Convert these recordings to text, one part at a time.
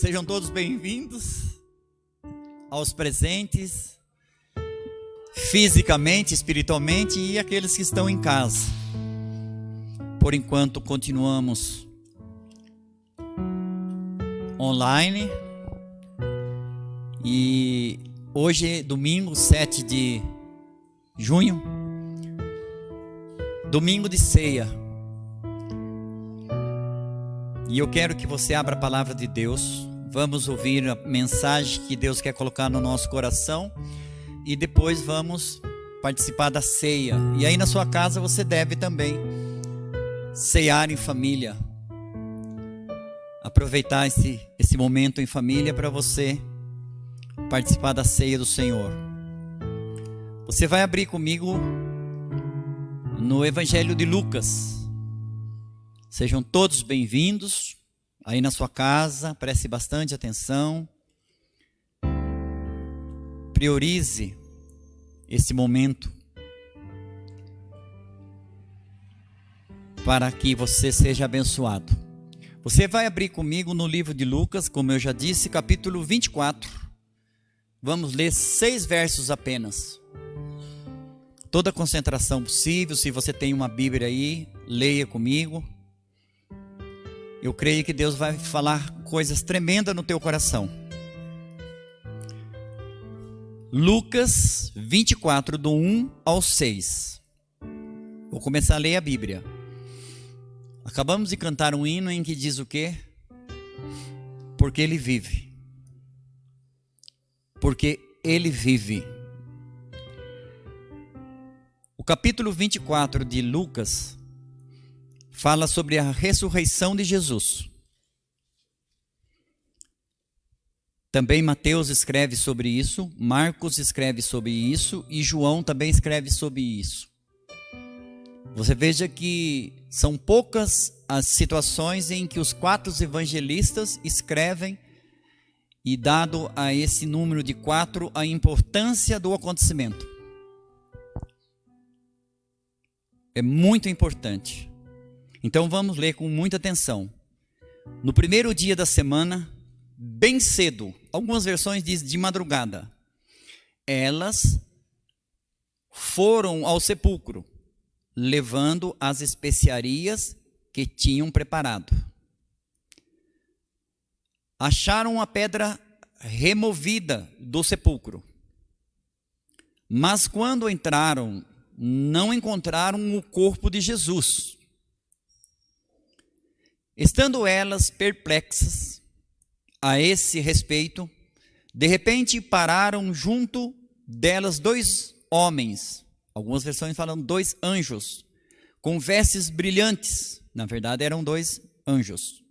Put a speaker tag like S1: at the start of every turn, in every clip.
S1: Sejam todos bem-vindos aos presentes, fisicamente, espiritualmente, e aqueles que estão em casa. Por enquanto, continuamos online. E hoje, domingo, 7 de junho, domingo de ceia. E eu quero que você abra a palavra de Deus. Vamos ouvir a mensagem que Deus quer colocar no nosso coração. E depois vamos participar da ceia. E aí na sua casa você deve também ceiar em família. Aproveitar esse momento em família para você participar da ceia do Senhor. Você vai abrir comigo no Evangelho de Lucas. Sejam todos bem-vindos aí na sua casa, preste bastante atenção. Priorize esse momento para que você seja abençoado. Você vai abrir comigo no livro de Lucas, como eu já disse, capítulo 24. Vamos ler 6 versos apenas. Toda a concentração possível, se você tem uma Bíblia aí, leia comigo. Eu creio que Deus vai falar coisas tremendas no teu coração. Lucas 24, do 1 ao 6. Vou começar a ler a Bíblia. Acabamos de cantar um hino em que diz o quê? Porque Ele vive. Porque Ele vive. O capítulo 24 de Lucas fala sobre a ressurreição de Jesus. Também Mateus escreve sobre isso, Marcos escreve sobre isso e João também escreve sobre isso. Você veja que são poucas as situações em que os 4 evangelistas escrevem, e dado a esse número de 4 a importância do acontecimento. É muito importante. Então vamos ler com muita atenção. No primeiro dia da semana, bem cedo, algumas versões dizem de madrugada, elas foram ao sepulcro, levando as especiarias que tinham preparado. Acharam a pedra removida do sepulcro, mas quando entraram, não encontraram o corpo de Jesus. Estando elas perplexas a esse respeito, de repente pararam junto delas 2 homens, algumas versões falam 2 anjos, com vestes brilhantes, na verdade eram 2 anjos.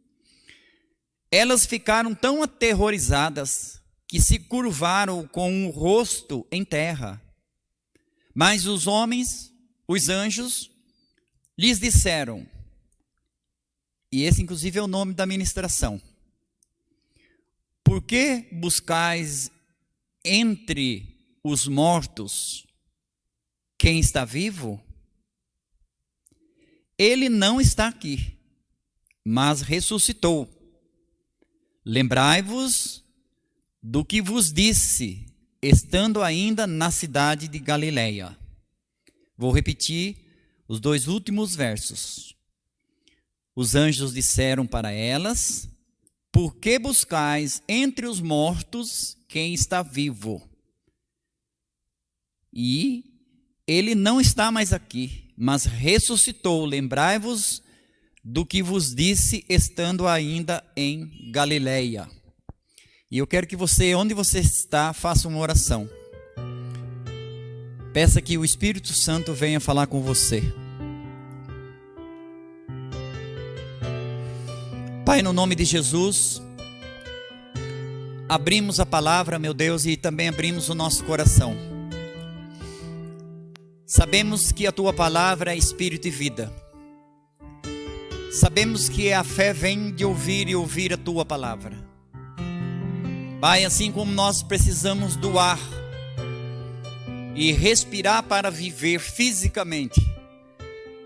S1: Elas ficaram tão aterrorizadas que se curvaram com o rosto em terra. Mas os homens, os anjos, lhes disseram, e esse inclusive é o nome da ministração: por que buscais entre os mortos quem está vivo? Ele não está aqui, mas ressuscitou. Lembrai-vos do que vos disse, estando ainda na cidade de Galileia. Vou repetir os 2 últimos versos. Os anjos disseram para elas: por que buscais entre os mortos quem está vivo? E ele não está mais aqui, mas ressuscitou. Lembrai-vos do que vos disse, estando ainda em Galileia. E eu quero que você, onde você está, faça uma oração. Peça que o Espírito Santo venha falar com você. Pai, no nome de Jesus, abrimos a palavra, meu Deus, e também abrimos o nosso coração. Sabemos que a Tua palavra é espírito e vida. Sabemos que a fé vem de ouvir e ouvir a Tua palavra. Pai, assim como nós precisamos do ar e respirar para viver fisicamente,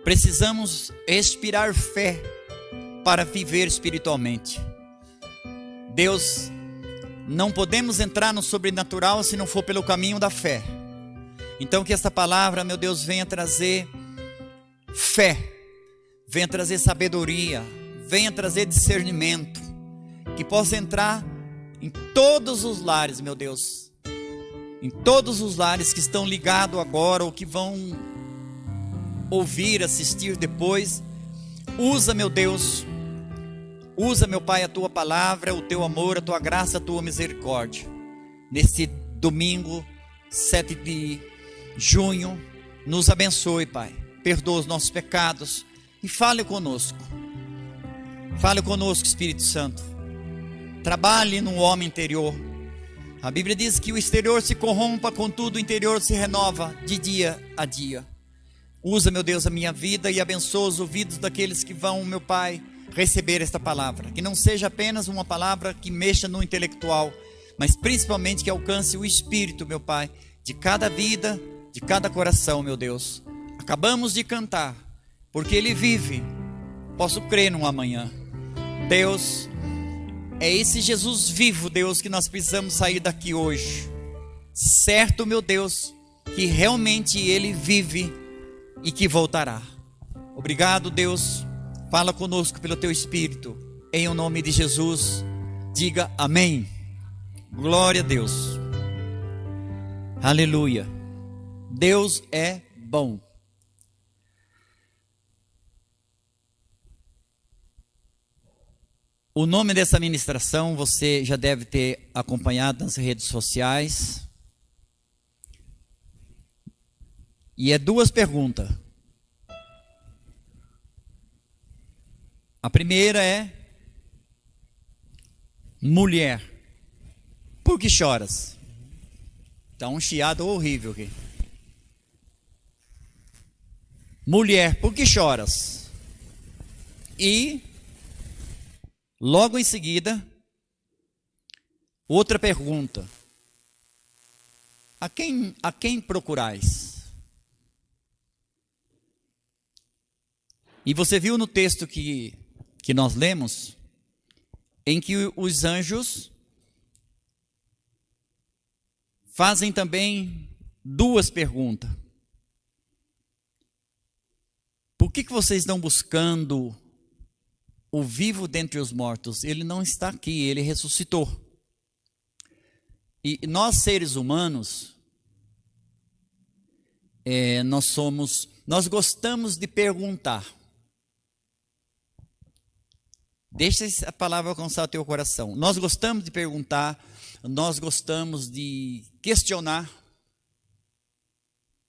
S1: precisamos respirar fé para viver espiritualmente. Deus, não podemos entrar no sobrenatural se não for pelo caminho da fé. Então que esta palavra, meu Deus, venha trazer fé, venha trazer sabedoria, venha trazer discernimento, que possa entrar em todos os lares, meu Deus, em todos os lares que estão ligados agora ou que vão ouvir, assistir depois. Usa, meu Deus, usa, meu Pai, a tua palavra, o teu amor, a tua graça, a tua misericórdia. Nesse domingo, 7 de junho, nos abençoe, Pai. Perdoa os nossos pecados e fale conosco. Fale conosco, Espírito Santo. Trabalhe no homem interior. A Bíblia diz que o exterior se corrompa, contudo o interior se renova de dia a dia. Usa, meu Deus, a minha vida e abençoa os ouvidos daqueles que vão, meu Pai, receber esta palavra. Que não seja apenas uma palavra que mexa no intelectual, mas principalmente que alcance o espírito, meu Pai, de cada vida, de cada coração, meu Deus. Acabamos de cantar, porque Ele vive. Posso crer no amanhã. Deus, é esse Jesus vivo, Deus, que nós precisamos sair daqui hoje. Certo, meu Deus, que realmente Ele vive e que voltará. Obrigado, Deus. Fala conosco pelo Teu Espírito. Em o nome de Jesus, diga amém. Glória a Deus. Aleluia. Deus é bom. O nome dessa ministração você já deve ter acompanhado nas redes sociais. E é 2 perguntas. A primeira é: mulher, por que choras? Está um chiado horrível aqui. Mulher, por que choras? E logo em seguida, outra pergunta: a quem procurais? E você viu no texto que nós lemos, em que os anjos fazem também 2 perguntas. Por que vocês estão buscando o vivo dentre os mortos? Ele não está aqui, ele ressuscitou. E nós, seres humanos, nós gostamos de perguntar. Deixa essa palavra alcançar o teu coração. Nós gostamos de perguntar, nós gostamos de questionar.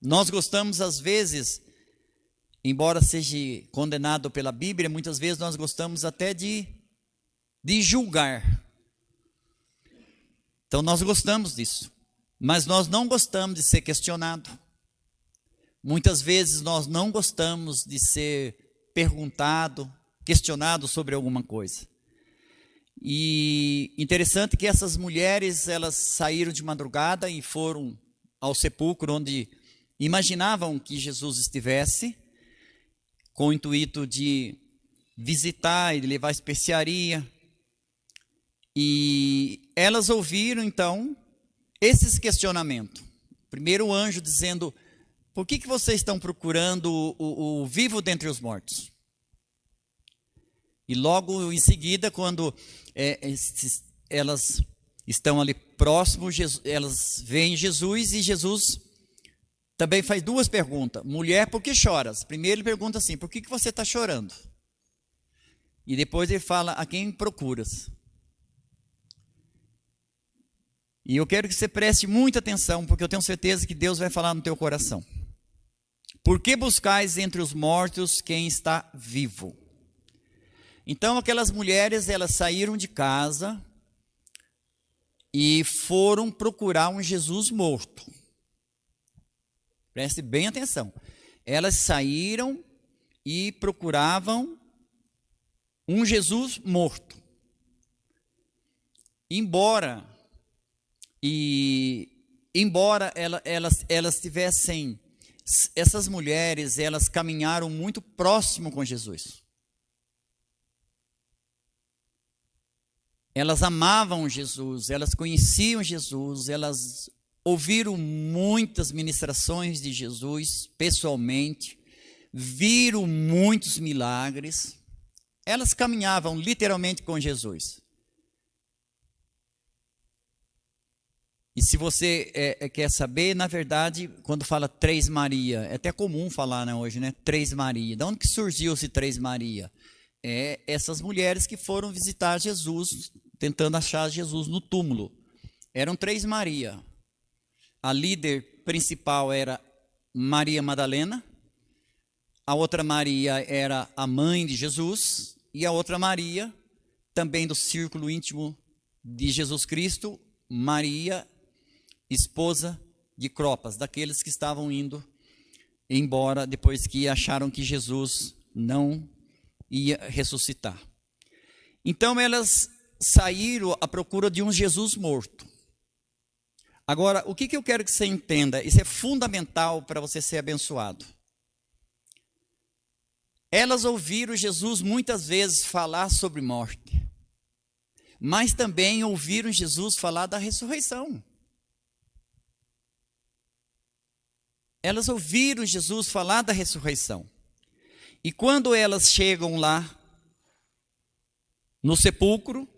S1: Nós gostamos, às vezes, embora seja condenado pela Bíblia, muitas vezes nós gostamos até de julgar. Então nós gostamos disso, mas nós não gostamos de ser questionado. Muitas vezes nós não gostamos de ser perguntado, questionado sobre alguma coisa. E interessante que essas mulheres, elas saíram de madrugada e foram ao sepulcro onde imaginavam que Jesus estivesse, com o intuito de visitar e de levar especiaria. E elas ouviram então esses questionamentos. Primeiro o anjo dizendo: por que vocês estão procurando o vivo dentre os mortos? E logo em seguida, quando elas estão ali próximo, elas veem Jesus, e Jesus também faz 2 perguntas. Mulher, por que choras? Primeiro ele pergunta assim: por que você está chorando? E depois ele fala: a quem procuras? E eu quero que você preste muita atenção, porque eu tenho certeza que Deus vai falar no teu coração. Por que buscais entre os mortos quem está vivo? Então aquelas mulheres, elas saíram de casa e foram procurar um Jesus morto. Preste bem atenção. Elas saíram e procuravam um Jesus morto. Embora elas tivessem, essas mulheres, elas caminharam muito próximo com Jesus. Elas amavam Jesus, elas conheciam Jesus, elas ouviram muitas ministrações de Jesus pessoalmente, viram muitos milagres. Elas caminhavam literalmente com Jesus. E se você quer saber, na verdade, quando fala Três Maria, é até comum falar, né, hoje, né? Três Maria. De onde que surgiu esse Três Maria? É essas mulheres que foram visitar Jesus, tentando achar Jesus no túmulo. Eram Três Maria. A líder principal era Maria Madalena, a outra Maria era a mãe de Jesus, e a outra Maria, também do círculo íntimo de Jesus Cristo, Maria, esposa de Clopas, daqueles que estavam indo embora depois que acharam que Jesus não ia ressuscitar. Então elas saíram à procura de um Jesus morto. Agora, o que eu quero que você entenda, isso é fundamental para você ser abençoado. Elas ouviram Jesus muitas vezes falar sobre morte, mas também ouviram Jesus falar da ressurreição. Elas ouviram Jesus falar da ressurreição. E quando elas chegam lá, no sepulcro,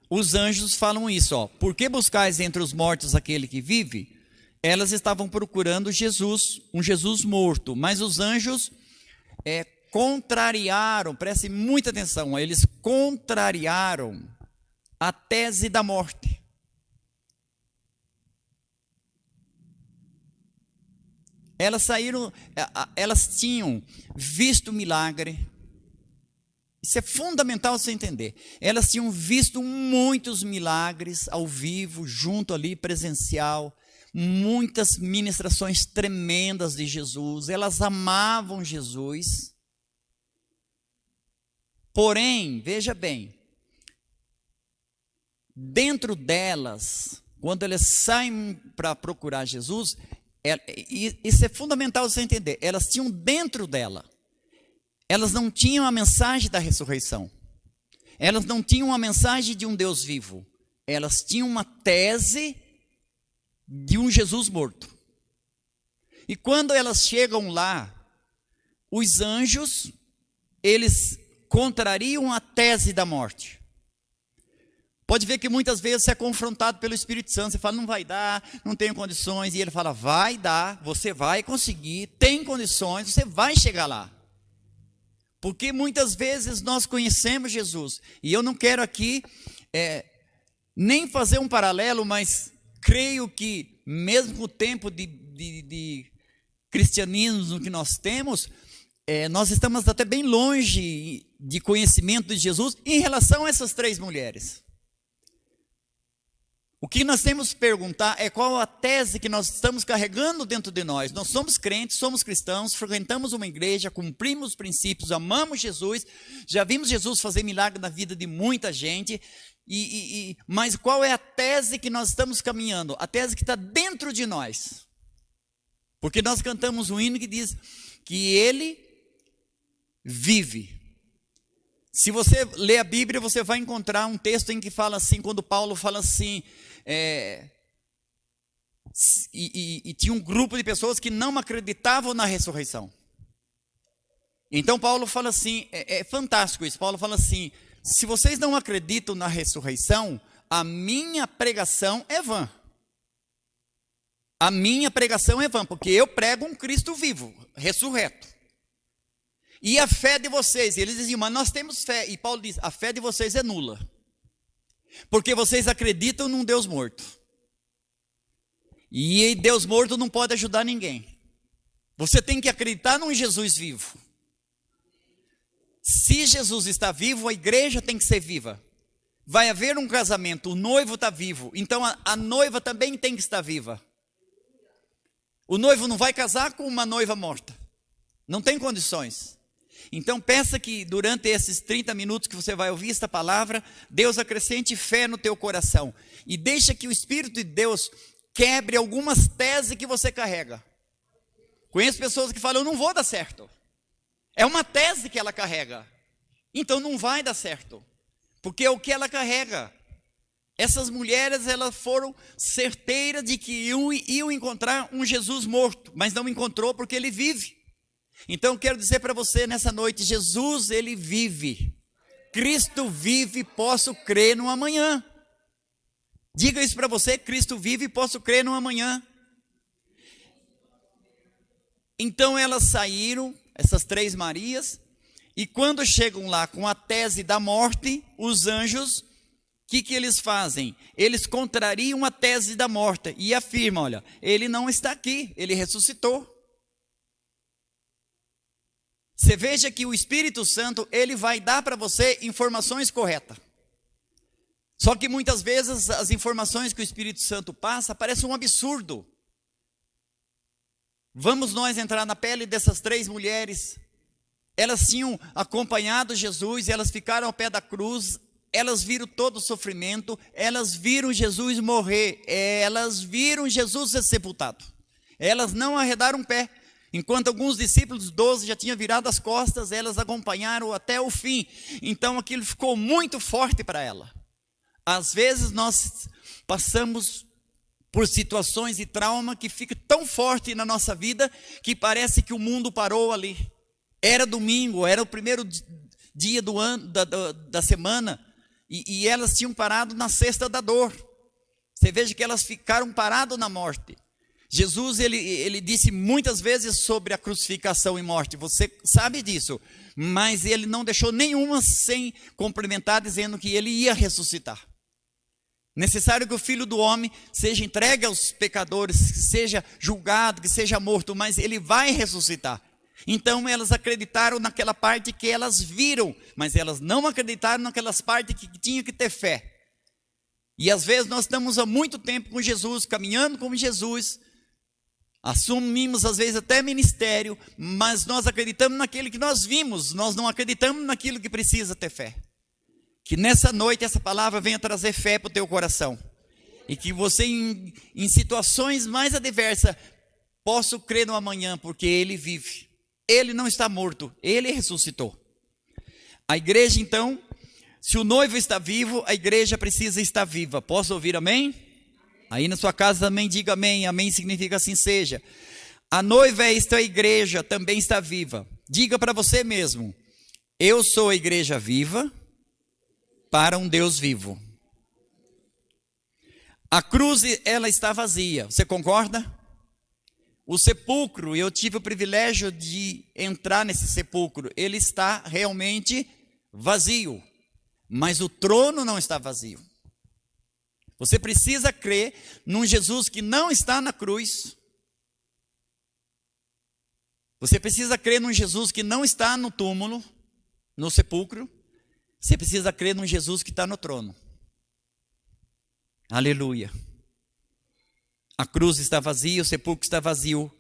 S1: os anjos falam isso, ó. Por que buscais entre os mortos aquele que vive? Elas estavam procurando Jesus, um Jesus morto. Mas os anjos contrariaram, prestem muita atenção, eles contrariaram a tese da morte. Elas saíram, elas tinham visto milagre. Isso é fundamental você entender. Elas tinham visto muitos milagres ao vivo, junto ali, presencial, muitas ministrações tremendas de Jesus. Elas amavam Jesus. Porém, veja bem, dentro delas, quando elas saem para procurar Jesus, isso é fundamental você entender, elas tinham dentro dela, elas não tinham a mensagem da ressurreição, elas não tinham a mensagem de um Deus vivo, elas tinham uma tese de um Jesus morto. E quando elas chegam lá, os anjos, eles contrariam a tese da morte. Pode ver que muitas vezes você é confrontado pelo Espírito Santo, você fala, não vai dar, não tenho condições, e ele fala, vai dar, você vai conseguir, tem condições, você vai chegar lá. Porque muitas vezes nós conhecemos Jesus, e eu não quero aqui nem fazer um paralelo, mas creio que mesmo com o tempo de cristianismo que nós temos, nós estamos até bem longe de conhecimento de Jesus em relação a essas três mulheres. O que nós temos que perguntar é qual a tese que nós estamos carregando dentro de nós. Nós somos crentes, somos cristãos, frequentamos uma igreja, cumprimos os princípios, amamos Jesus, já vimos Jesus fazer milagre na vida de muita gente, mas qual é a tese que nós estamos caminhando? A tese que está dentro de nós. Porque nós cantamos um hino que diz que Ele vive. Se você ler a Bíblia, você vai encontrar um texto em que fala assim, quando Paulo fala assim, e tinha um grupo de pessoas que não acreditavam na ressurreição. Então Paulo fala assim, é fantástico isso, Paulo fala assim, se vocês não acreditam na ressurreição, a minha pregação é vã. A minha pregação é vã, porque eu prego um Cristo vivo, ressurreto. E a fé de vocês, e eles diziam, mas nós temos fé, e Paulo diz, a fé de vocês é nula, porque vocês acreditam num Deus morto, e Deus morto não pode ajudar ninguém, você tem que acreditar num Jesus vivo. Se Jesus está vivo, a igreja tem que ser viva, vai haver um casamento, o noivo está vivo, então a noiva também tem que estar viva. O noivo não vai casar com uma noiva morta, não tem condições. Então peça que durante esses 30 minutos que você vai ouvir esta palavra, Deus acrescente fé no teu coração. E deixa que o Espírito de Deus quebre algumas teses que você carrega. Conheço pessoas que falam, eu não vou dar certo. É uma tese que ela carrega. Então não vai dar certo. Porque é o que ela carrega. Essas mulheres, elas foram certeiras de que iam encontrar um Jesus morto, mas não encontrou porque ele vive. Então, quero dizer para você nessa noite, Jesus, ele vive. Cristo vive, posso crer no amanhã. Diga isso para você, Cristo vive, posso crer no amanhã. Então, elas saíram, essas 3 Marias, e quando chegam lá com a tese da morte, os anjos, o que eles fazem? Eles contrariam a tese da morte e afirmam, olha, ele não está aqui, ele ressuscitou. Você veja que o Espírito Santo, ele vai dar para você informações corretas. Só que muitas vezes as informações que o Espírito Santo passa parecem um absurdo. Vamos nós entrar na pele dessas 3 mulheres. Elas tinham acompanhado Jesus, elas ficaram ao pé da cruz, elas viram todo o sofrimento, elas viram Jesus morrer, elas viram Jesus ser sepultado. Elas não arredaram o pé. Enquanto alguns discípulos, 12, já tinham virado as costas, elas acompanharam até o fim. Então aquilo ficou muito forte para ela. Às vezes nós passamos por situações de trauma que fica tão forte na nossa vida, que parece que o mundo parou ali. Era domingo, era o primeiro dia do ano, da semana, e elas tinham parado na cesta da dor. Você veja que elas ficaram paradas na morte. Jesus, ele disse muitas vezes sobre a crucificação e morte, você sabe disso, mas ele não deixou nenhuma sem complementar, dizendo que ele ia ressuscitar. Necessário que o Filho do Homem seja entregue aos pecadores, que seja julgado, que seja morto, mas ele vai ressuscitar. Então elas acreditaram naquela parte que elas viram, mas elas não acreditaram naquelas partes que tinha que ter fé. E às vezes nós estamos há muito tempo com Jesus, caminhando com Jesus, assumimos às vezes até ministério, mas nós acreditamos naquilo que nós vimos, nós não acreditamos naquilo que precisa ter fé. Que nessa noite essa palavra venha trazer fé para o teu coração, e que você em situações mais adversas possa crer no amanhã, porque ele vive, ele não está morto, ele ressuscitou. A igreja então, se o noivo está vivo, a igreja precisa estar viva. Posso ouvir amém? Aí na sua casa também diga amém. Amém significa assim seja. A noiva, esta igreja, também está viva. Diga para você mesmo: eu sou a igreja viva para um Deus vivo. A cruz, ela está vazia. Você concorda? O sepulcro, eu tive o privilégio de entrar nesse sepulcro, ele está realmente vazio, mas o trono não está vazio. Você precisa crer num Jesus que não está na cruz. Você precisa crer num Jesus que não está no túmulo, no sepulcro. Você precisa crer num Jesus que está no trono. Aleluia. A cruz está vazia, o sepulcro está vazio,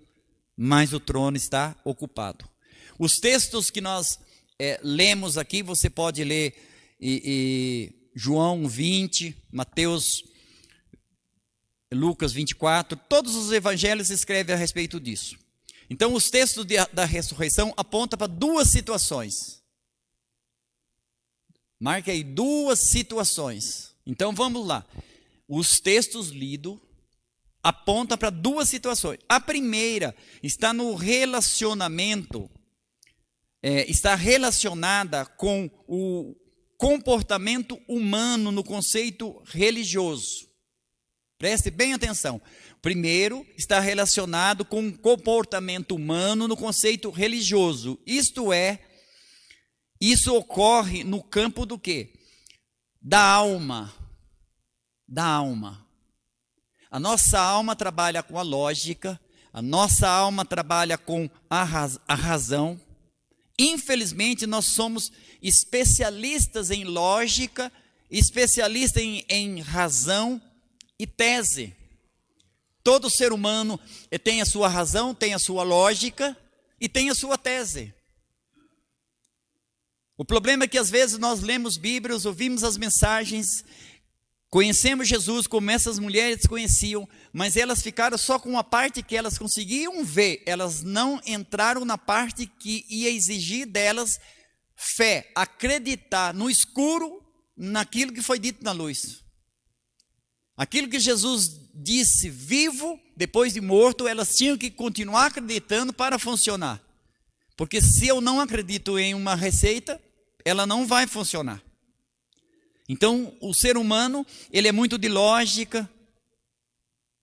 S1: mas o trono está ocupado. Os textos que nós lemos aqui, você pode ler João 20, Mateus, Lucas 24, todos os evangelhos escrevem a respeito disso. Então os textos da ressurreição apontam para 2 situações. Marque aí 2 situações. Então vamos lá. Os textos lidos apontam para 2 situações. A primeira está no relacionamento, está relacionada com o comportamento humano no conceito religioso. Preste bem atenção. Primeiro, está relacionado com o comportamento humano no conceito religioso. Isto é, isso ocorre no campo do quê? Da alma. Da alma. A nossa alma trabalha com a lógica, a nossa alma trabalha com a razão. Infelizmente, nós somos especialistas em lógica, especialistas em razão e tese. Todo ser humano tem a sua razão, tem a sua lógica e tem a sua tese. O problema é que às vezes nós lemos Bíblias, ouvimos as mensagens, conhecemos Jesus como essas mulheres conheciam, mas elas ficaram só com a parte que elas conseguiam ver, elas não entraram na parte que ia exigir delas fé, acreditar no escuro, naquilo que foi dito na luz. Aquilo que Jesus disse vivo, depois de morto, elas tinham que continuar acreditando para funcionar. Porque se eu não acredito em uma receita, ela não vai funcionar. Então, o ser humano, ele é muito de lógica,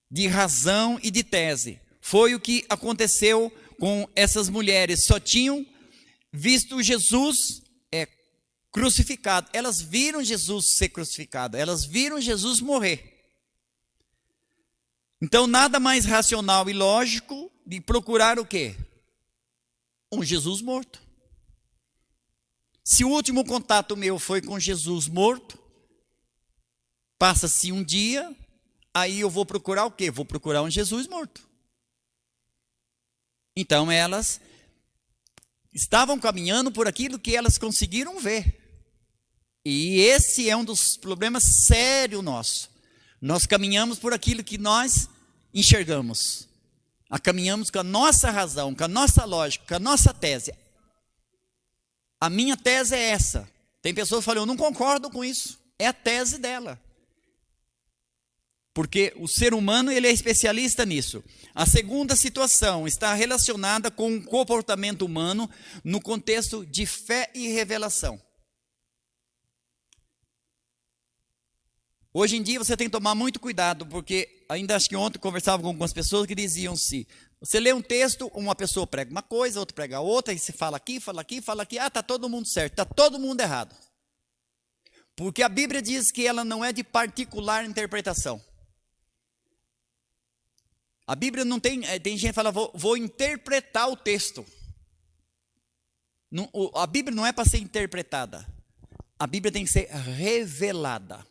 S1: de razão e de tese. Foi o que aconteceu com essas mulheres. Só tinham visto Jesus crucificado. Elas viram Jesus ser crucificado. Elas viram Jesus morrer. Então, nada mais racional e lógico de procurar o quê? Um Jesus morto. Se o último contato meu foi com Jesus morto, passa-se um dia, aí eu vou procurar o quê? Vou procurar um Jesus morto. Então, elas estavam caminhando por aquilo que elas conseguiram ver. E esse é um dos problemas sérios nossos. Nós caminhamos por aquilo que nós enxergamos. Caminhamos com a nossa razão, com a nossa lógica, com a nossa tese. A minha tese é essa. Tem pessoas que falam, eu não concordo com isso. É a tese dela. Porque o ser humano, ele é especialista nisso. A segunda situação está relacionada com o comportamento humano no contexto de fé e revelação. Hoje em dia você tem que tomar muito cuidado, porque ainda acho que ontem eu conversava com algumas pessoas que diziam assim, você lê um texto, uma pessoa prega uma coisa, outra prega outra, e você fala aqui, está todo mundo certo, está todo mundo errado. Porque a Bíblia diz que ela não é de particular interpretação. A Bíblia não tem gente que fala, vou interpretar o texto. Não, a Bíblia não é para ser interpretada, a Bíblia tem que ser revelada.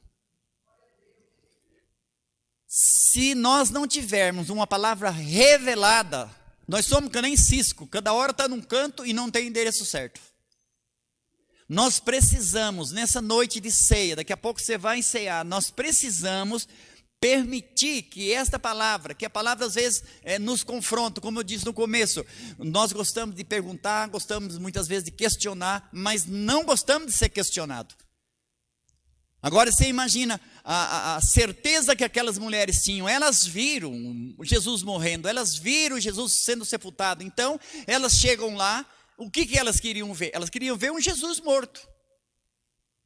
S1: Se nós não tivermos uma palavra revelada, nós somos que nem cisco, cada hora está num canto e não tem endereço certo. Nós precisamos, nessa noite de ceia, daqui a pouco você vai cear, nós precisamos permitir que esta palavra, que a palavra às vezes nos confronta, como eu disse no começo, nós gostamos de perguntar, gostamos muitas vezes de questionar, mas não gostamos de ser questionado. Agora você imagina a certeza que aquelas mulheres tinham, elas viram Jesus morrendo, elas viram Jesus sendo sepultado, então elas chegam lá, o que elas queriam ver? Elas queriam ver um Jesus morto,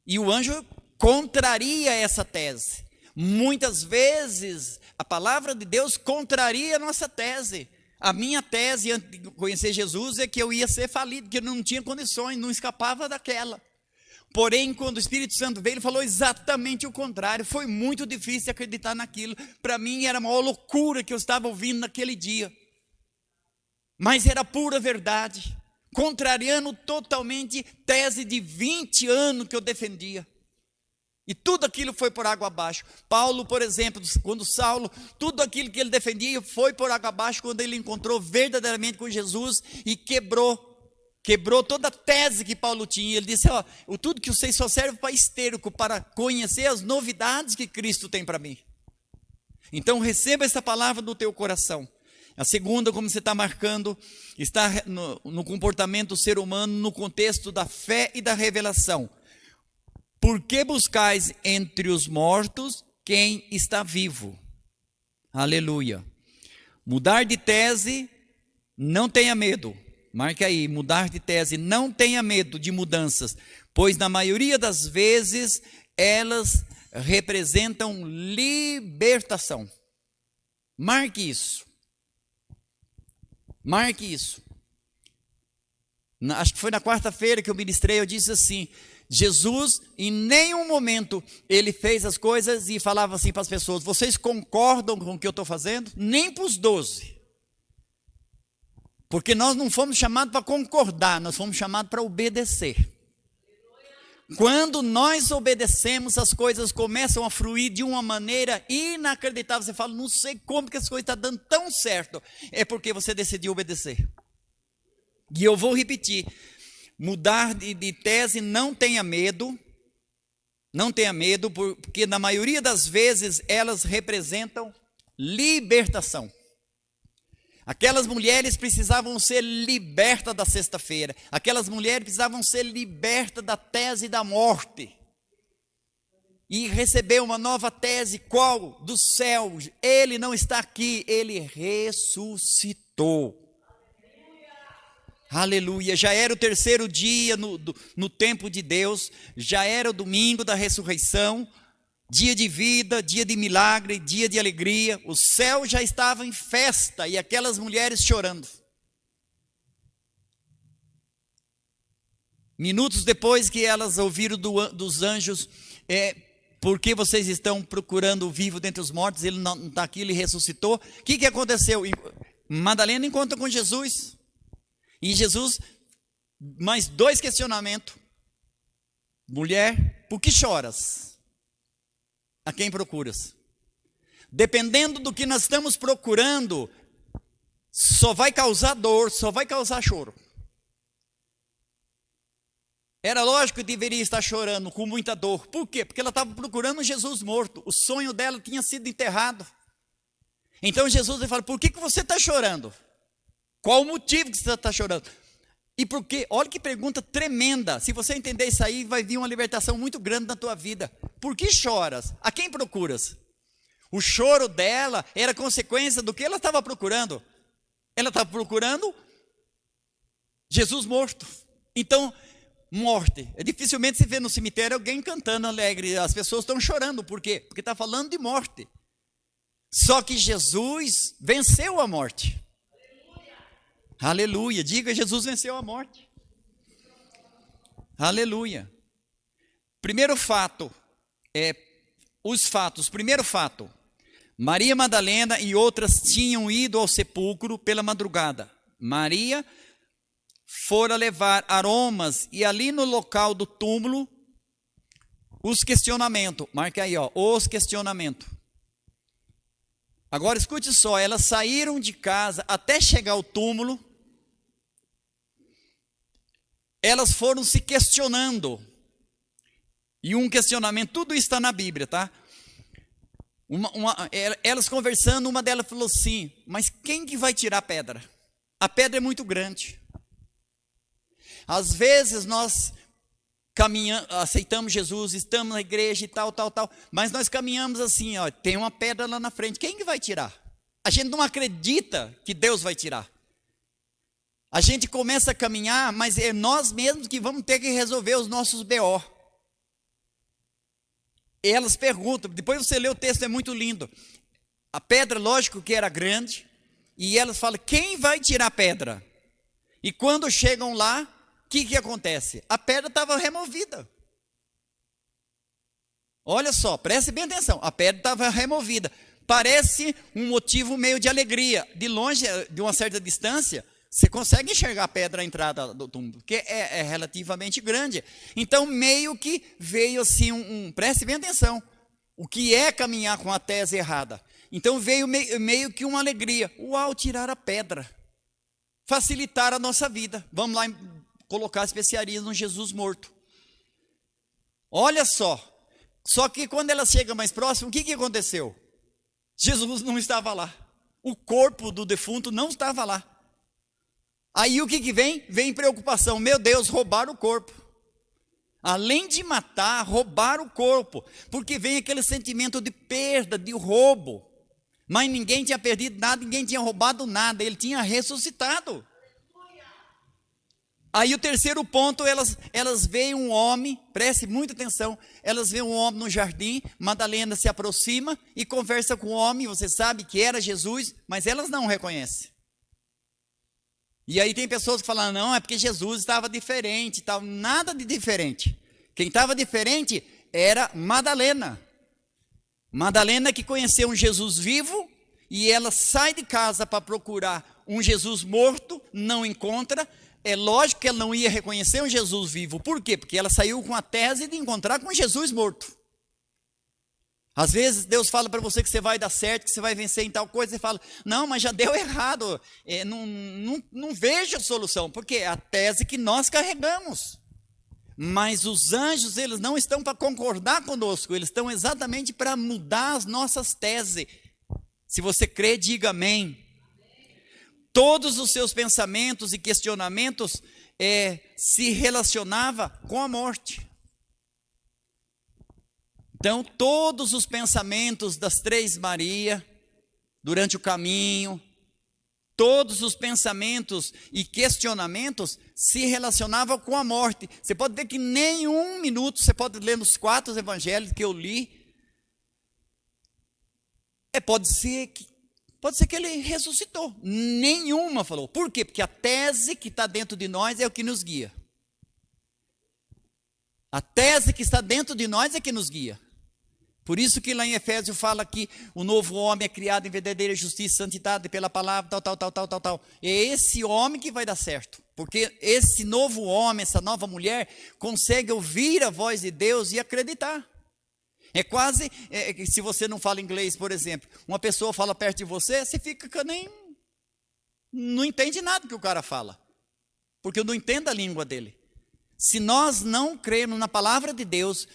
S1: e o anjo contraria essa tese. Muitas vezes a palavra de Deus contraria a nossa tese. A minha tese antes de conhecer Jesus é que eu ia ser falido, que eu não tinha condições, não escapava daquela. Porém, quando o Espírito Santo veio, ele falou exatamente o contrário. Foi muito difícil acreditar naquilo. Para mim era a maior loucura que eu estava ouvindo naquele dia. Mas era pura verdade. Contrariando totalmente tese de 20 anos que eu defendia. E tudo aquilo foi por água abaixo. Paulo, por exemplo, quando Saulo, tudo aquilo que ele defendia foi por água abaixo quando ele encontrou verdadeiramente com Jesus e quebrou toda a tese que Paulo tinha. Ele disse, tudo que eu sei só serve para esterco, para conhecer as novidades que Cristo tem para mim. Então receba essa palavra no teu coração. A segunda, como você está marcando, está no comportamento do ser humano, no contexto da fé e da revelação. Por que buscais entre os mortos quem está vivo? Aleluia. Mudar de tese, não tenha medo. Marque aí, mudar de tese, não tenha medo de mudanças, pois na maioria das vezes elas representam libertação. Marque isso. Marque isso. Acho que foi na quarta-feira que eu ministrei, eu disse assim, Jesus em nenhum momento ele fez as coisas e falava assim para as pessoas, vocês concordam com o que eu estou fazendo? Nem para os 12. Porque nós não fomos chamados para concordar, nós fomos chamados para obedecer. Quando nós obedecemos, as coisas começam a fluir de uma maneira inacreditável. Você fala, não sei como que as coisas estão dando tão certo. É porque você decidiu obedecer. E eu vou repetir, mudar de tese, não tenha medo. Não tenha medo, porque na maioria das vezes elas representam libertação. Aquelas mulheres precisavam ser libertas da sexta-feira. Aquelas mulheres precisavam ser libertas da tese da morte. e recebeu uma nova tese. Qual? Do céu. Ele não está aqui, ele ressuscitou. Aleluia. Já era o terceiro dia no tempo de Deus, já era o domingo da ressurreição, dia de vida, dia de milagre, dia de alegria. O céu já estava em festa e aquelas mulheres chorando. Minutos depois que elas ouviram dos anjos, por que vocês estão procurando o vivo dentre os mortos? Ele não está aqui, ele ressuscitou. O que aconteceu? Madalena encontra com Jesus. E Jesus, mais 2 questionamentos. Mulher, por que choras? A quem procuras? Dependendo do que nós estamos procurando, só vai causar dor, só vai causar choro. Era lógico que deveria estar chorando com muita dor. Por quê? Porque ela estava procurando Jesus morto. O sonho dela tinha sido enterrado. Então Jesus lhe fala, por que você está chorando? Qual o motivo que você está chorando? E por quê? Olha que pergunta tremenda. Se você entender isso aí, vai vir uma libertação muito grande na tua vida. Por que choras? A quem procuras? O choro dela era consequência do que ela estava procurando. Ela estava procurando Jesus morto. Então, morte. Dificilmente se vê no cemitério alguém cantando alegre. As pessoas estão chorando. Por quê? Porque está falando de morte. Só que Jesus venceu a morte. Aleluia. Diga, Jesus venceu a morte. Aleluia. Primeiro fato, os fatos. Primeiro fato, Maria Madalena e outras tinham ido ao sepulcro pela madrugada. Maria fora levar aromas e ali no local do túmulo, os questionamentos. Marca aí, os questionamentos. Agora escute só, elas saíram de casa até chegar ao túmulo, elas foram se questionando, e um questionamento, tudo está na Bíblia, tá? Elas conversando, uma delas falou assim, mas quem que vai tirar a pedra? A pedra é muito grande. Às vezes nós caminhamos, aceitamos Jesus, estamos na igreja e tal, mas nós caminhamos assim, tem uma pedra lá na frente, quem que vai tirar? A gente não acredita que Deus vai tirar. A gente começa a caminhar, mas é nós mesmos que vamos ter que resolver os nossos BO. Elas perguntam, depois você lê o texto, é muito lindo. A pedra, lógico que era grande, e elas falam, quem vai tirar a pedra? E quando chegam lá, o que acontece? A pedra estava removida. Olha só, preste bem atenção. A pedra estava removida. Parece um motivo meio de alegria. De longe, de uma certa distância, você consegue enxergar a pedra à entrada do túmulo, porque é relativamente grande. Então, meio que veio assim, preste bem atenção. O que é caminhar com a tese errada? Então, veio meio que uma alegria. Uau, tirar a pedra. Facilitar a nossa vida. Vamos lá colocar especiarias no Jesus morto. Olha só. Só que quando ela chega mais próximo, o que aconteceu? Jesus não estava lá. O corpo do defunto não estava lá. Aí o que vem? Vem preocupação. Meu Deus, roubaram o corpo. Além de matar, roubaram o corpo. Porque vem aquele sentimento de perda, de roubo. Mas ninguém tinha perdido nada, ninguém tinha roubado nada. Ele tinha ressuscitado. Aí o terceiro ponto, elas veem um homem, preste muita atenção, elas veem um homem no jardim, Madalena se aproxima e conversa com o homem, você sabe que era Jesus, mas elas não o reconhecem. E aí tem pessoas que falam, não, é porque Jesus estava diferente, tal. Nada de diferente. Quem estava diferente era Madalena. Madalena que conheceu um Jesus vivo, e ela sai de casa para procurar um Jesus morto, não encontra. É lógico que ela não ia reconhecer um Jesus vivo. Por quê? Porque ela saiu com a tese de encontrar com Jesus morto. Às vezes Deus fala para você que você vai dar certo, que você vai vencer em tal coisa, e você fala, não, mas já deu errado, não vejo a solução, porque é a tese que nós carregamos. Mas os anjos, eles não estão para concordar conosco, eles estão exatamente para mudar as nossas teses. Se você crê, diga amém. Todos os seus pensamentos e questionamentos se relacionavam com a morte. Então, todos os pensamentos das três Maria, durante o caminho, todos os pensamentos e questionamentos se relacionavam com a morte. Você pode ver que nem um minuto, você pode ler nos 4 evangelhos que eu li, pode ser que ele ressuscitou. Nenhuma falou. Por quê? Porque a tese que está dentro de nós é o que nos guia. A tese que está dentro de nós é que nos guia. Por isso que lá em Efésios fala que o novo homem é criado em verdadeira justiça, santidade pela palavra, tal. É esse homem que vai dar certo. Porque esse novo homem, essa nova mulher, consegue ouvir a voz de Deus e acreditar. É quase, se você não fala inglês, por exemplo, uma pessoa fala perto de você, você fica que não entende nada que o cara fala. Porque eu não entendo a língua dele. Se nós não cremos na palavra de Deus,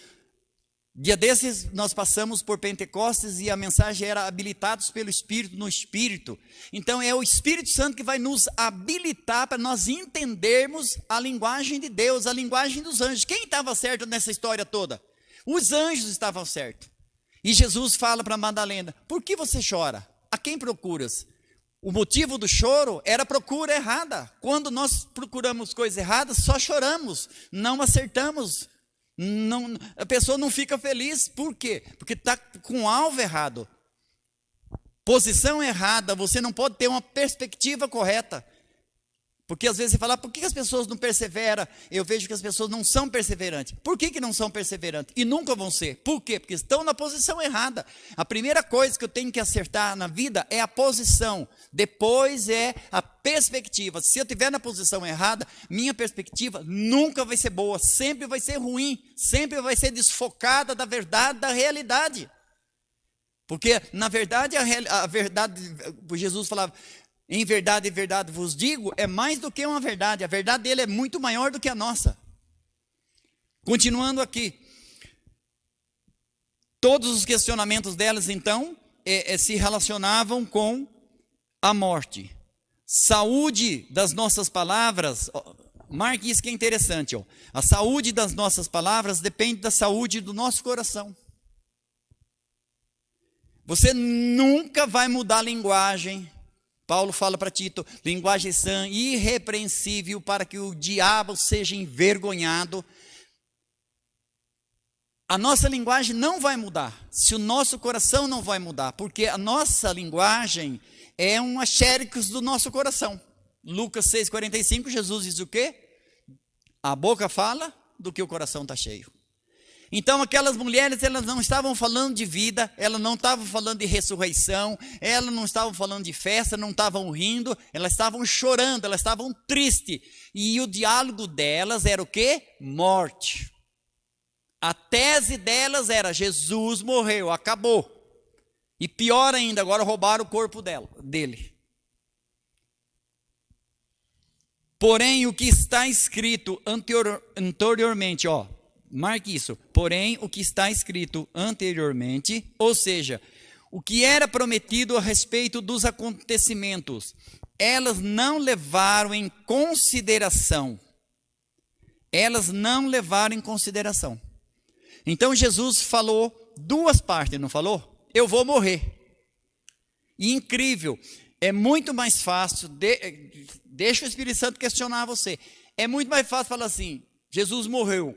S1: dia desses nós passamos por Pentecostes e a mensagem era habilitados pelo Espírito no Espírito. Então é o Espírito Santo que vai nos habilitar para nós entendermos a linguagem de Deus, a linguagem dos anjos. Quem estava certo nessa história toda? Os anjos estavam certos. E Jesus fala para Madalena: por que você chora? A quem procuras? O motivo do choro era a procura errada. Quando nós procuramos coisas erradas, só choramos, não acertamos. Não, a pessoa não fica feliz. Por quê? Porque está com alvo errado, posição errada. Você não pode ter uma perspectiva correta. Porque às vezes você fala: por que as pessoas não perseveram? Eu vejo que as pessoas não são perseverantes. Por que não são perseverantes? E nunca vão ser. Por quê? Porque estão na posição errada. A primeira coisa que eu tenho que acertar na vida é a posição. Depois é a perspectiva. Se eu estiver na posição errada, minha perspectiva nunca vai ser boa. Sempre vai ser ruim. Sempre vai ser desfocada da verdade, da realidade. Porque na verdade, a verdade, Jesus falava: em verdade vos digo, é mais do que uma verdade. A verdade dele é muito maior do que a nossa. Continuando aqui. Todos os questionamentos delas, então, se relacionavam com a morte. Saúde das nossas palavras, marque isso que é interessante. A saúde das nossas palavras depende da saúde do nosso coração. Você nunca vai mudar a linguagem. Paulo fala para Tito: linguagem sã, irrepreensível, para que o diabo seja envergonhado. A nossa linguagem não vai mudar, se o nosso coração não vai mudar, porque a nossa linguagem é um xéricos do nosso coração. Lucas 6,45, Jesus diz o quê? A boca fala do que o coração está cheio. Então aquelas mulheres, elas não estavam falando de vida, elas não estavam falando de ressurreição, elas não estavam falando de festa, não estavam rindo, elas estavam chorando, elas estavam tristes. E o diálogo delas era o quê? Morte. A tese delas era: Jesus morreu, acabou. E pior ainda, agora roubaram o corpo dele. Porém, o que está escrito anteriormente, marque isso. Porém, o que está escrito anteriormente, ou seja, o que era prometido a respeito dos acontecimentos, elas não levaram em consideração. Elas não levaram em consideração. Então Jesus falou duas partes, não falou? Eu vou morrer. E incrível, é muito mais fácil, deixa o Espírito Santo questionar você. É muito mais fácil falar assim: Jesus morreu.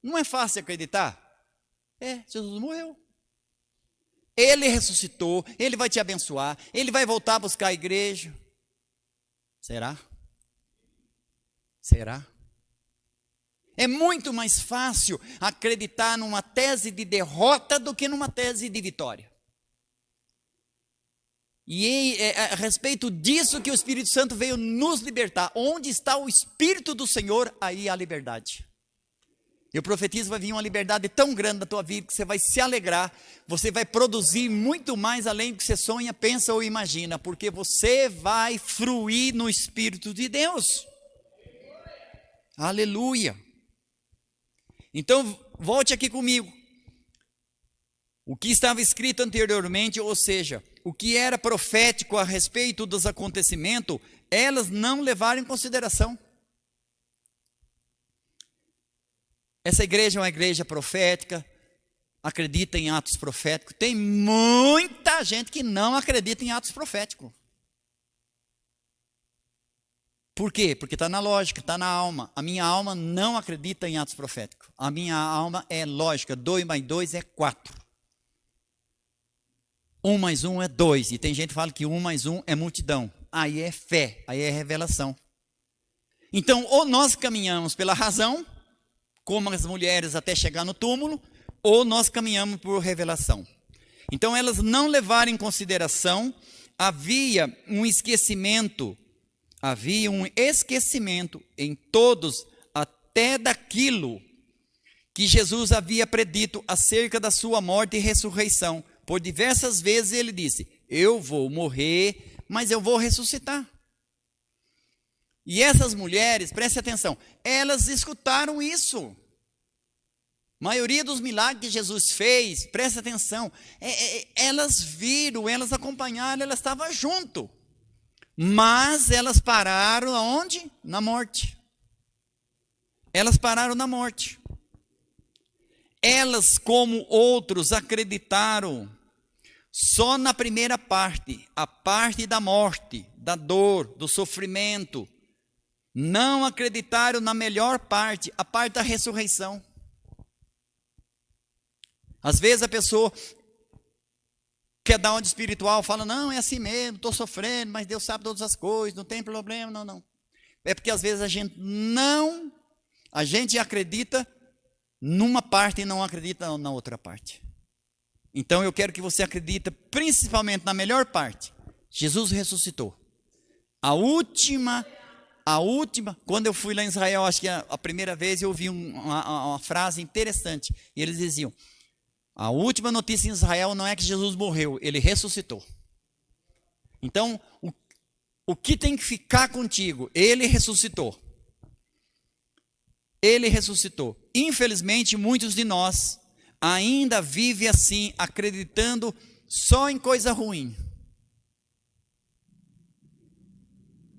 S1: Não é fácil acreditar? Jesus morreu. Ele ressuscitou, ele vai te abençoar, ele vai voltar a buscar a igreja. Será? Será? É muito mais fácil acreditar numa tese de derrota do que numa tese de vitória. E é a respeito disso que o Espírito Santo veio nos libertar. Onde está o Espírito do Senhor, aí há liberdade. Eu profetizo, vai vir uma liberdade tão grande na tua vida que você vai se alegrar, você vai produzir muito mais além do que você sonha, pensa ou imagina, porque você vai fruir no Espírito de Deus. Aleluia. Então, volte aqui comigo. O que estava escrito anteriormente, ou seja, o que era profético a respeito dos acontecimentos, elas não levaram em consideração. Essa igreja é uma igreja profética, acredita em atos proféticos. Tem muita gente que não acredita em atos proféticos. Por quê? Porque está na lógica, está na alma. A minha alma não acredita em atos proféticos. A minha alma é lógica. 2 mais 2 é 4. 1 mais 1 é 2. E tem gente que fala que 1 mais 1 é multidão. Aí é fé, aí é revelação. Então, ou nós caminhamos pela razão, como as mulheres até chegar no túmulo, ou nós caminhamos por revelação. Então, elas não levaram em consideração, havia um esquecimento em todos, até daquilo que Jesus havia predito acerca da sua morte e ressurreição. Por diversas vezes ele disse: eu vou morrer, mas eu vou ressuscitar. E essas mulheres, preste atenção, elas escutaram isso. A maioria dos milagres que Jesus fez, preste atenção, elas viram, elas acompanharam, elas estavam junto. Mas elas pararam aonde? Na morte. Elas pararam na morte. Elas, como outros, acreditaram só na primeira parte, a parte da morte, da dor, do sofrimento. Não acreditaram na melhor parte, a parte da ressurreição. Às vezes a pessoa quer dar uma de espiritual, fala: não, é assim mesmo, estou sofrendo, mas Deus sabe todas as coisas, não tem problema, não. É porque às vezes a gente acredita numa parte e não acredita na outra parte. Então eu quero que você acredite principalmente na melhor parte. Jesus ressuscitou. A última, quando eu fui lá em Israel, acho que a primeira vez eu ouvi uma frase interessante, e eles diziam: a última notícia em Israel não é que Jesus morreu, ele ressuscitou. Então, o que tem que ficar contigo? Ele ressuscitou. Ele ressuscitou. Infelizmente, muitos de nós ainda vivem assim, acreditando só em coisa ruim.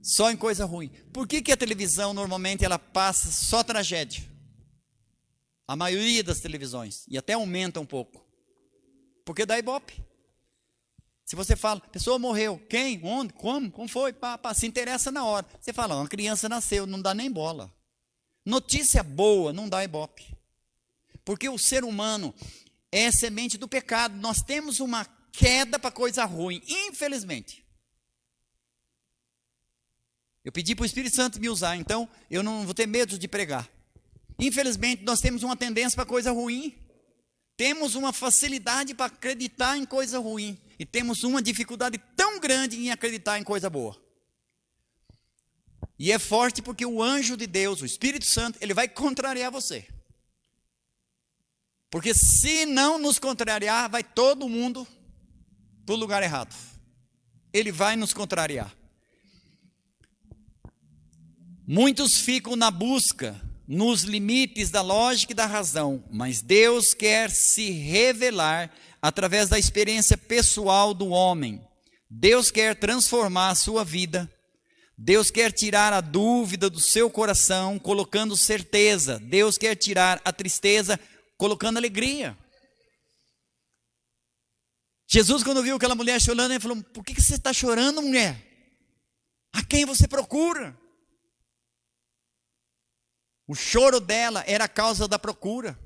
S1: Só em coisa ruim. Por que a televisão normalmente ela passa só tragédia? A maioria das televisões, e até aumenta um pouco. Porque dá ibope. Se você fala: a pessoa morreu, quem, onde, como foi, se interessa na hora. Você fala: uma criança nasceu, não dá nem bola. Notícia boa não dá ibope. Porque o ser humano é semente do pecado. Nós temos uma queda para coisa ruim, infelizmente. Eu pedi para o Espírito Santo me usar, então eu não vou ter medo de pregar. Infelizmente, nós temos uma tendência para coisa ruim. Temos uma facilidade para acreditar em coisa ruim. E temos uma dificuldade tão grande em acreditar em coisa boa. E é forte porque o anjo de Deus, o Espírito Santo, ele vai contrariar você. Porque se não nos contrariar, vai todo mundo para o lugar errado. Ele vai nos contrariar. Muitos ficam na busca, nos limites da lógica e da razão, mas Deus quer se revelar através da experiência pessoal do homem. Deus quer transformar a sua vida. Deus quer tirar a dúvida do seu coração, colocando certeza. Deus quer tirar a tristeza, colocando alegria. Jesus, quando viu aquela mulher chorando, ele falou: por que você está chorando, mulher? A quem você procura? O choro dela era a causa da procura.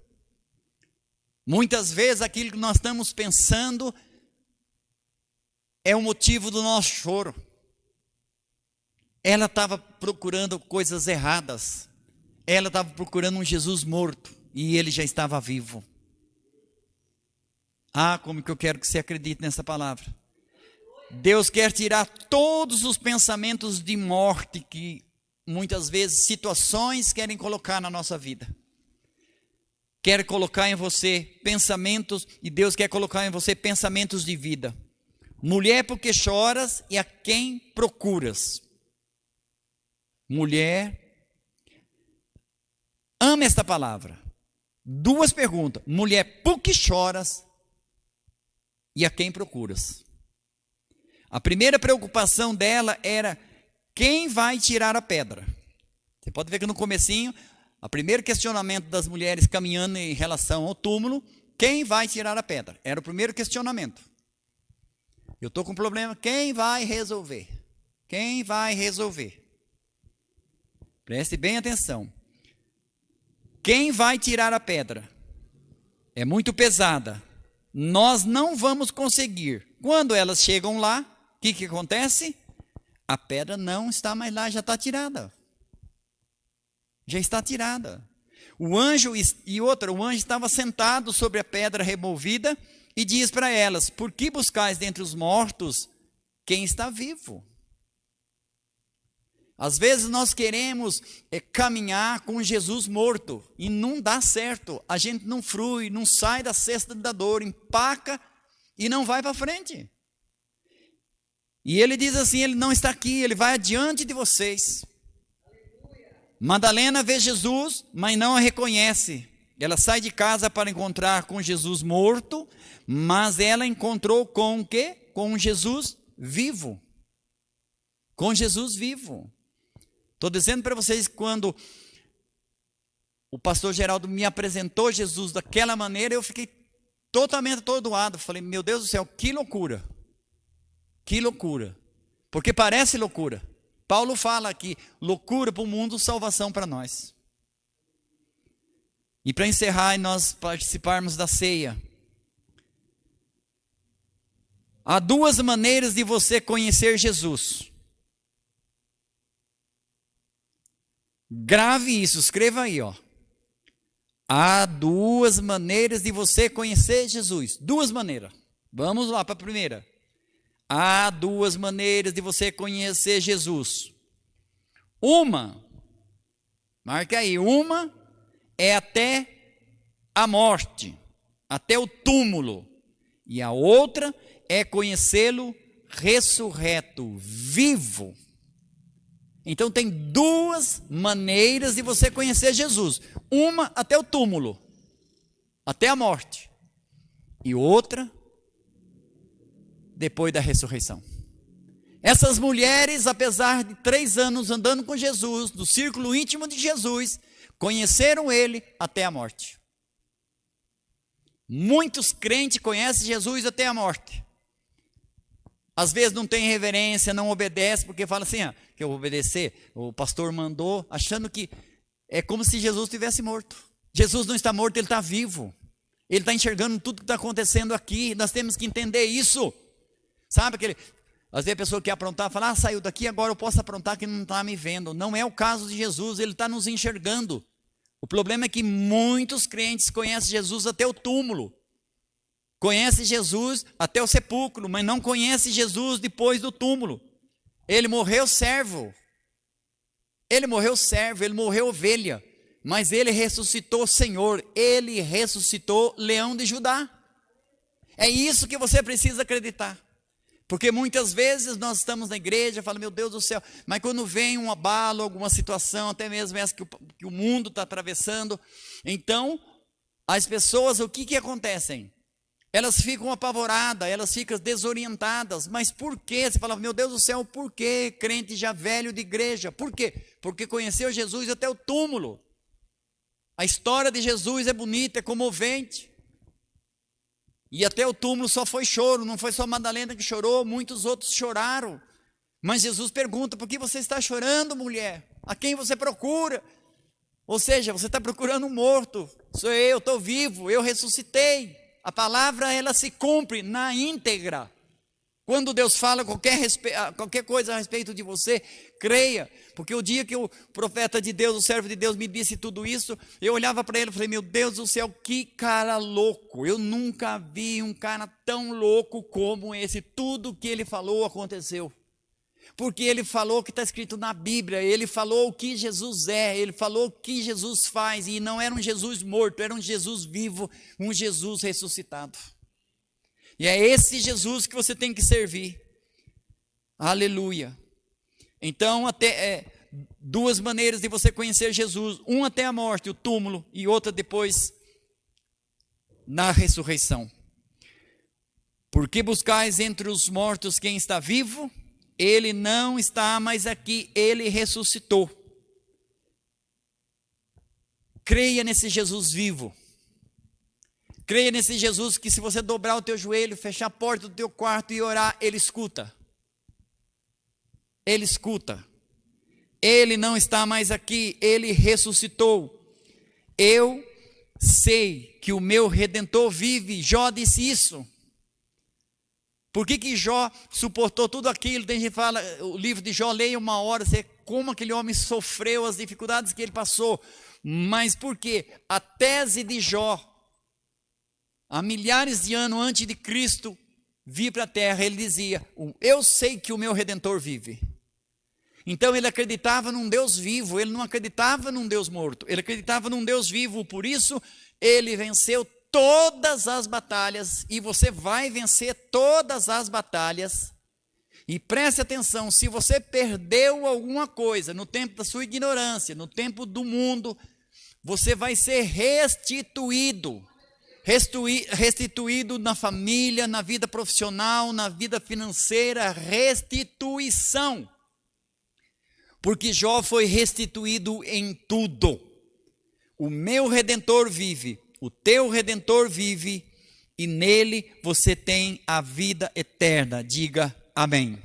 S1: Muitas vezes aquilo que nós estamos pensando é o motivo do nosso choro. Ela estava procurando coisas erradas. Ela estava procurando um Jesus morto e ele já estava vivo. Ah, como que eu quero que você acredite nessa palavra. Deus quer tirar todos os pensamentos de morte que muitas vezes situações querem colocar na nossa vida. Quer colocar em você pensamentos, e Deus quer colocar em você pensamentos de vida. Mulher, porque choras e a quem procuras? Mulher, ama esta palavra. 2 perguntas. Mulher, por que choras e a quem procuras? A primeira preocupação dela era: quem vai tirar a pedra? Você pode ver que no comecinho, o primeiro questionamento das mulheres caminhando em relação ao túmulo Quem vai tirar a pedra? Era o primeiro questionamento. Eu estou com um problema, quem vai resolver? Quem vai resolver? Preste bem atenção. Quem vai tirar a pedra? É muito pesada. Nós não vamos conseguir. Quando elas chegam lá, o que acontece? A pedra não está mais lá, já está tirada. Já está tirada. O anjo estava sentado sobre a pedra removida e diz para elas: por que buscais dentre os mortos quem está vivo? Às vezes nós queremos caminhar com Jesus morto e não dá certo. A gente não frui, não sai da cesta da dor, empaca e não vai para frente. E ele diz assim, ele não está aqui, ele vai adiante de vocês. Madalena vê Jesus, mas não a reconhece. Ela sai de casa para encontrar com Jesus morto, mas ela encontrou com o quê? Com Jesus vivo. Com Jesus vivo. Estou dizendo para vocês que quando o pastor Geraldo me apresentou Jesus daquela maneira, eu fiquei totalmente atordoado. Falei, meu Deus do céu, que loucura. Que loucura. Porque parece loucura. Paulo fala aqui, loucura para o mundo, salvação para nós. E para encerrar e nós participarmos da ceia. Há duas maneiras de você conhecer Jesus. Grave isso, escreva aí, ó. Há duas maneiras de você conhecer Jesus. Duas maneiras. Vamos lá para a primeira. Há duas maneiras de você conhecer Jesus. Uma, marca aí, uma é até a morte, até o túmulo. E a outra é conhecê-lo ressurreto, vivo. Então tem duas maneiras de você conhecer Jesus. Uma até o túmulo, até a morte. E outra depois da ressurreição. Essas mulheres, apesar de 3 anos andando com Jesus, do círculo íntimo de Jesus, conheceram ele até a morte. Muitos crentes conhecem Jesus até a morte. Às vezes não tem reverência, não obedece, porque fala assim, que eu vou obedecer, o pastor mandou, achando que é como se Jesus estivesse morto. Jesus não está morto, ele está vivo. Ele está enxergando tudo que está acontecendo aqui, nós temos que entender isso. Sabe às vezes a pessoa quer aprontar, fala, saiu daqui, agora eu posso aprontar que não está me vendo. Não é o caso de Jesus, ele está nos enxergando. O problema é que muitos crentes conhecem Jesus até o túmulo. Conhece Jesus até o sepulcro, mas não conhece Jesus depois do túmulo. Ele morreu servo. Ele morreu servo, ele morreu ovelha. Mas ele ressuscitou Senhor. Ele ressuscitou Leão de Judá. É isso que você precisa acreditar. Porque muitas vezes nós estamos na igreja e falamos, meu Deus do céu. Mas quando vem um abalo, alguma situação, até mesmo essa que o mundo está atravessando. Então, as pessoas, o que acontecem? Elas ficam apavoradas, elas ficam desorientadas. Mas por quê? Você fala, meu Deus do céu, por quê? Crente já velho de igreja. Por quê? Porque conheceu Jesus até o túmulo. A história de Jesus é bonita, é comovente. E até o túmulo só foi choro, não foi só Madalena que chorou, muitos outros choraram. Mas Jesus pergunta, por que você está chorando, mulher? A quem você procura? Ou seja, você está procurando um morto. Sou eu, estou vivo, eu ressuscitei. A palavra, ela se cumpre na íntegra. Quando Deus fala qualquer coisa a respeito de você, creia. Porque o dia que o profeta de Deus, o servo de Deus me disse tudo isso, eu olhava para ele e falei, meu Deus do céu, que cara louco. Eu nunca vi um cara tão louco como esse. Tudo que ele falou aconteceu. Porque ele falou o que está escrito na Bíblia, ele falou o que Jesus é, ele falou o que Jesus faz. E não era um Jesus morto, era um Jesus vivo, um Jesus ressuscitado. E é esse Jesus que você tem que servir. Aleluia. Então, duas maneiras de você conhecer Jesus. Uma até a morte, o túmulo, e outra depois, na ressurreição. Porque buscais entre os mortos quem está vivo? Ele não está mais aqui, ele ressuscitou. Creia nesse Jesus vivo. Creia nesse Jesus que se você dobrar o teu joelho, fechar a porta do teu quarto e orar, Ele escuta. Ele escuta. Ele não está mais aqui, Ele ressuscitou. Eu sei que o meu Redentor vive. Jó disse isso. Por que Jó suportou tudo aquilo? Tem gente que fala, o livro de Jó, leia uma hora, você como aquele homem sofreu, as dificuldades que ele passou. Mas por quê? A tese de Jó, há milhares de anos antes de Cristo vir para a terra, ele dizia, eu sei que o meu Redentor vive. Então ele acreditava num Deus vivo, ele não acreditava num Deus morto, ele acreditava num Deus vivo, por isso ele venceu todas as batalhas, e você vai vencer todas as batalhas. E preste atenção, se você perdeu alguma coisa no tempo da sua ignorância, no tempo do mundo, você vai ser restituído na família, na vida profissional, na vida financeira, restituição. Porque Jó foi restituído em tudo. O meu Redentor vive, o teu Redentor vive, e nele você tem a vida eterna. Diga amém.